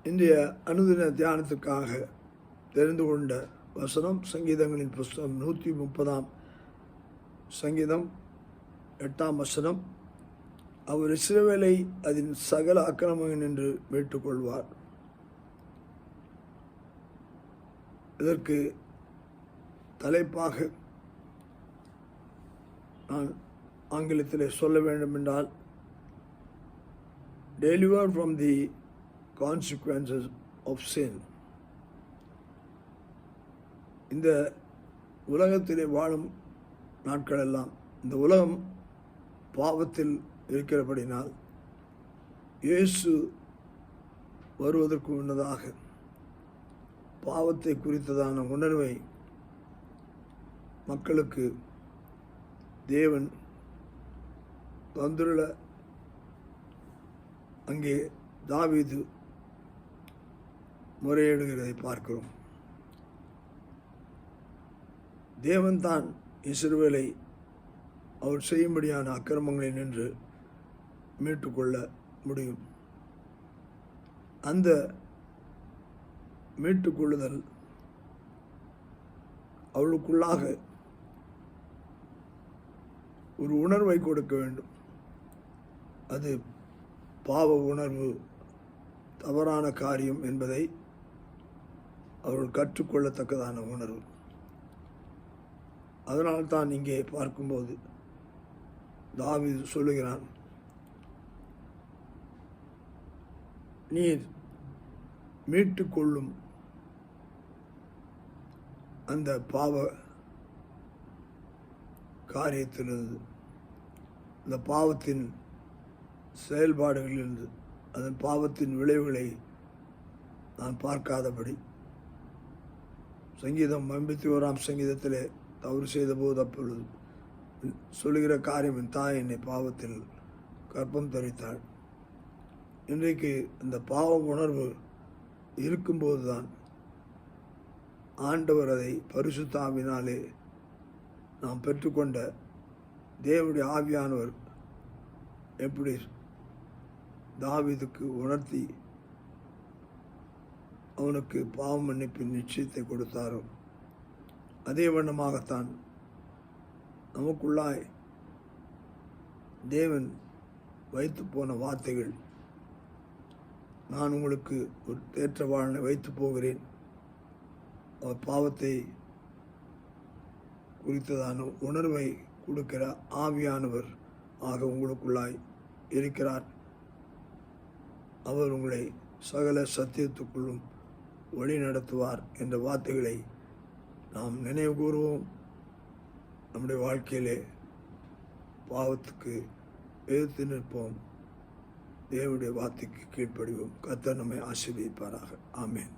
இன்றைய அனுதின தியானத்துக்காக தெரிந்து கொண்ட வசனம் சங்கீதங்களின் புஸ்தகம் 130 சங்கீதம் 8 வசனம். அவர் இஸ்ரவேலை அதன் சகல அக்கிரமங்கள் என்று மீட்டுக் கொள்வார். இதற்கு தலைப்பாக நான் ஆங்கிலத்தில் சொல்ல வேண்டும் என்றால், deliver from the consequences of sin. இந்த உலகத்திலே வாழும் நாட்களெல்லாம் இந்த உலகம் பாவத்தில் இருக்கிறபடினால் இயேசு வருவதற்கு முன்னதாக பாவத்தை குறித்ததான உணர்வை மக்களுக்கு தேவன் தந்துள்ள அங்கே தாவீது முறையிடுகிறதை பார்க்கிறோம். தேவன் தான் இஸ்ரவேலை அவர் செய்யும்படியான அக்கிரமங்களை நின்று மீட்டுக்கொள்ள முடியும். அந்த மீட்டுக்கொள்ளுதல் அவளுக்குள்ளாக ஒரு உணர்வை கொடுக்க வேண்டும். அது பாவ உணர்வு, தவறான காரியம் என்பதை அவர்கள் கற்றுக்கொள்ளத்தக்கதான உணர்வு. அதனால்தான் இங்கே பார்க்கும்போது தாவீது சொல்லுகிறான், நீர் மீட்டுக்கொள்ளும் அந்த பாவ காரியத்திலிருந்து, அந்த பாவத்தின் செயல்பாடுகளிலிருந்து, அதன் பாவத்தின் விளைவுகளை நான் பார்க்காதபடி. சங்கீதம் 51 சங்கீதத்திலே தவறு செய்த போது அப்பொழுது சொல்லுகிற காரியம், என் தாய் என்னை பாவத்தில் கற்பம் தரித்தாள். இன்றைக்கு இந்த பாவ உணர்வு இருக்கும்போது தான் ஆண்டவர் அதை பரிசுத்த ஆவியினாலே நாம் பெற்றுக்கொண்ட தேவனுடைய ஆவியானவர் எப்படி தாவீதுக்கு உணர்த்தி அவனுக்கு பாவ மன்னிப்பின் நிச்சயத்தை கொடுத்தாரோ, அதே வண்ணமாகத்தான் நமக்குள்ளாய் தேவன் வைத்து போன வார்த்தைகள், நான் உங்களுக்கு ஒரு தேற்ற வாழ்னை வைத்து போகிறேன், அவர் பாவத்தை குறித்ததான உணர்வை கொடுக்கிற ஆவியானவர் ஆக உங்களுக்குள்ளாய் இருக்கிறார். அவர் உங்களை சகல சத்தியத்துக்குள்ளும் வழி நடத்துவார் என்ற வார்த்தைகளை நாம் நினைவு கூறுவோம். நம்முடைய வாழ்க்கையிலே பாவத்துக்கு எதிர்த்து நிற்போம். தேவனுடைய வார்த்தைக்கு கீழ்ப்படிவோம். கர்த்தர் நம்மை ஆசீர்வதிப்பாராக. ஆமென்.